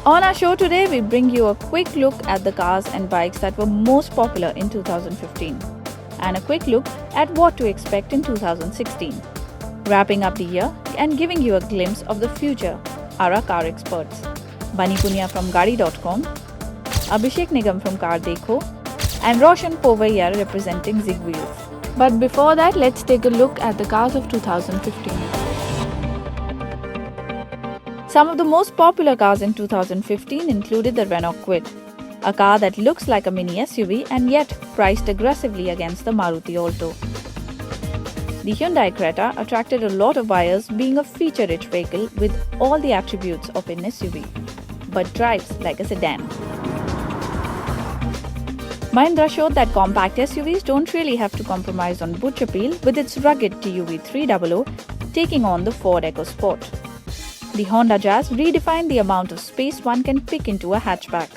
On our show today, we bring you a quick look at the cars and bikes that were most popular in 2015 and a quick look at what to expect in 2016. Wrapping up the year and giving you a glimpse of the future are our car experts. Bunny Punia from Gadi.com, Abhishek Nigam from CarDekho, and Roshan Povaiya representing Zig Wheels. But before that, let's take a look at the cars of 2015. Some of the most popular cars in 2015 included the Renault Kwid, a car that looks like a mini SUV and yet priced aggressively against the Maruti Alto. The Hyundai Creta attracted a lot of buyers, being a feature-rich vehicle with all the attributes of an SUV, but drives like a sedan. Mahindra showed that compact SUVs don't really have to compromise on butch appeal, with its rugged TUV300 taking on the Ford EcoSport. The Honda Jazz redefined the amount of space one can pick into a hatchback.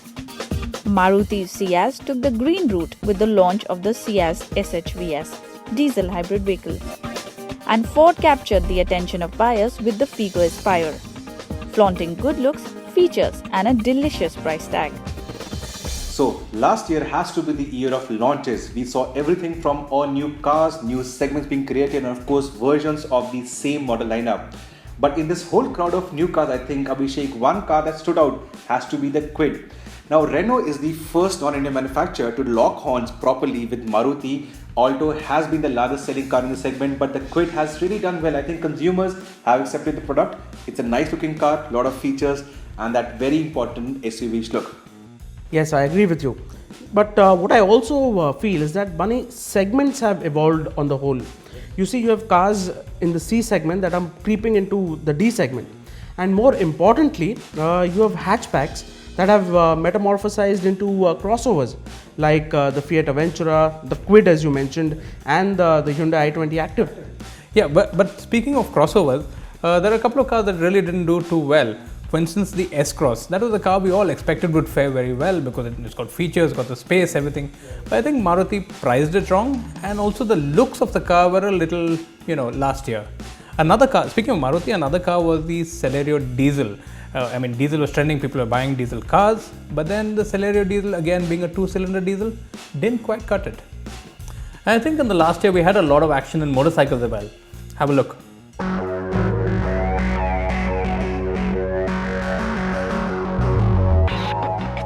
Maruti's Ciaz took the green route with the launch of the Ciaz SHVS diesel hybrid vehicle. And Ford captured the attention of buyers with the Figo Aspire, flaunting good looks, features and a delicious price tag. So, last year has to be the year of launches. We saw everything from all new cars, new segments being created, and of course versions of the same model lineup. But in this whole crowd of new cars, I think, Abhishek, one car that stood out has to be the Kwid. Now, Renault is the first non-Indian manufacturer to lock horns properly with Maruti. Alto has been the largest selling car in the segment, but the Kwid has really done well. I think consumers have accepted the product. It's a nice looking car, lot of features, and that very important SUV look. Yes, I agree with you. But what I also feel is that Bunny, segments have evolved on the whole. You see, you have cars in the C segment that are creeping into the D segment. And more importantly, you have hatchbacks that have metamorphosized into crossovers like the Fiat Aventura, the Kwid as you mentioned, and the Hyundai i20 Active. Yeah, but speaking of crossovers, there are a couple of cars that really didn't do too well. For instance, the S-Cross. That was a car we all expected would fare very well because it's got features, got the space, everything. But I think Maruti priced it wrong, and also the looks of the car were a little, last year. Another car, speaking of Maruti, another car was the Celerio Diesel. Diesel was trending, people were buying diesel cars, but then the Celerio Diesel, again being a two-cylinder diesel, didn't quite cut it. And I think in the last year we had a lot of action in motorcycles as well. Have a look.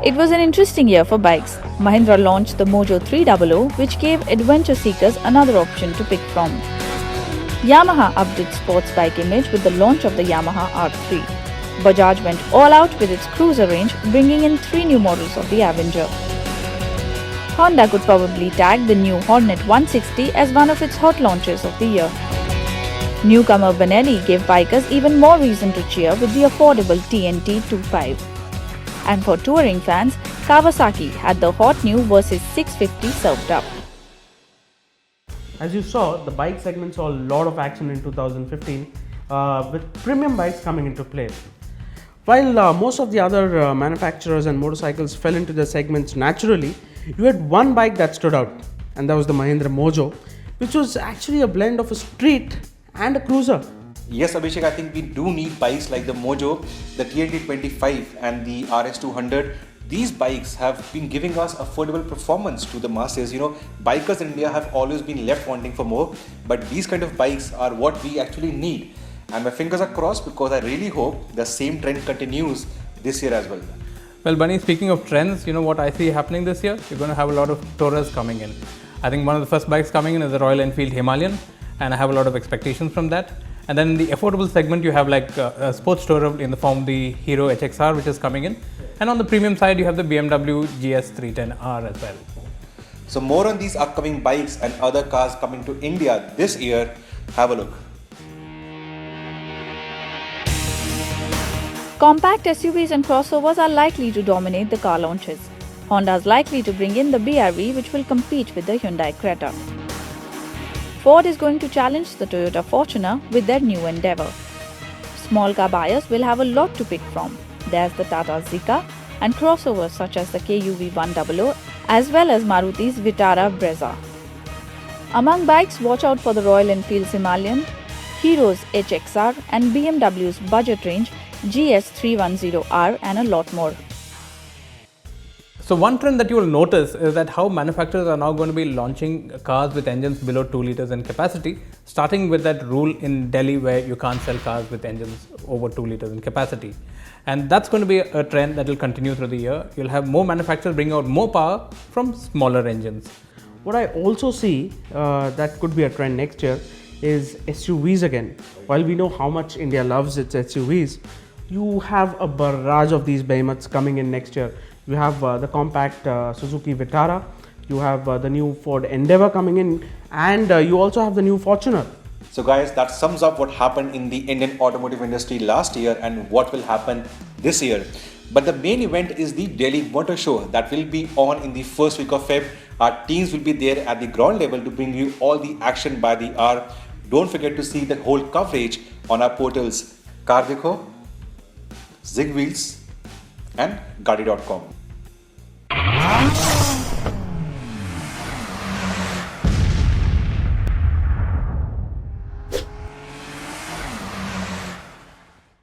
It was an interesting year for bikes. Mahindra launched the Mojo 300, which gave adventure seekers another option to pick from. Yamaha upped its sports bike image with the launch of the Yamaha R3. Bajaj went all out with its cruiser range, bringing in 3 new models of the Avenger. Honda could probably tag the new Hornet 160 as one of its hot launches of the year. Newcomer Benelli gave bikers even more reason to cheer with the affordable TNT 25. And for touring fans, Kawasaki had the hot new Versys 650 served up. As you saw, the bike segment saw a lot of action in 2015 with premium bikes coming into play. While most of the other manufacturers and motorcycles fell into their segments naturally, you had one bike that stood out, and that was the Mahindra Mojo, which was actually a blend of a street and a cruiser. Yes, Abhishek, I think we do need bikes like the Mojo, the TNT25 and the RS200. These bikes have been giving us affordable performance to the masses. Bikers in India have always been left wanting for more, but these kind of bikes are what we actually need. And my fingers are crossed because I really hope the same trend continues this year as well. Well, Bunny, speaking of trends, what I see happening this year? You're going to have a lot of Taurus coming in. I think one of the first bikes coming in is the Royal Enfield Himalayan, and I have a lot of expectations from that. And then in the affordable segment, you have like a sports tourer in the form of the Hero HXR, which is coming in. And on the premium side, you have the BMW GS310R as well. So more on these upcoming bikes and other cars coming to India this year. Have a look. Compact SUVs and crossovers are likely to dominate the car launches. Honda is likely to bring in the BRV, which will compete with the Hyundai Creta. Ford is going to challenge the Toyota Fortuner with their new endeavour. small car buyers will have a lot to pick from. There's the Tata Zika and crossovers such as the KUV100 as well as Maruti's Vitara Brezza. Among bikes, watch out for the Royal Enfield's Himalayan, Hero's HXR and BMW's budget range GS310R and a lot more. So one trend that you will notice is that how manufacturers are now going to be launching cars with engines below 2 liters in capacity, starting with that rule in Delhi where you can't sell cars with engines over 2 liters in capacity. And that's going to be a trend that will continue through the year. You'll have more manufacturers bring out more power from smaller engines. What I also see that could be a trend next year is SUVs again. While we know how much India loves its SUVs, you have a barrage of these behemoths coming in next year. You have the compact Suzuki Vitara, you have the new Ford Endeavour coming in, and you also have the new Fortuner. So guys, that sums up what happened in the Indian automotive industry last year and what will happen this year. But the main event is the Delhi Motor Show that will be on in the first week of Feb. Our teams will be there at the ground level to bring you all the action by the hour. Don't forget to see the whole coverage on our portals CarDekho, Zig Wheels and Gaadi.com.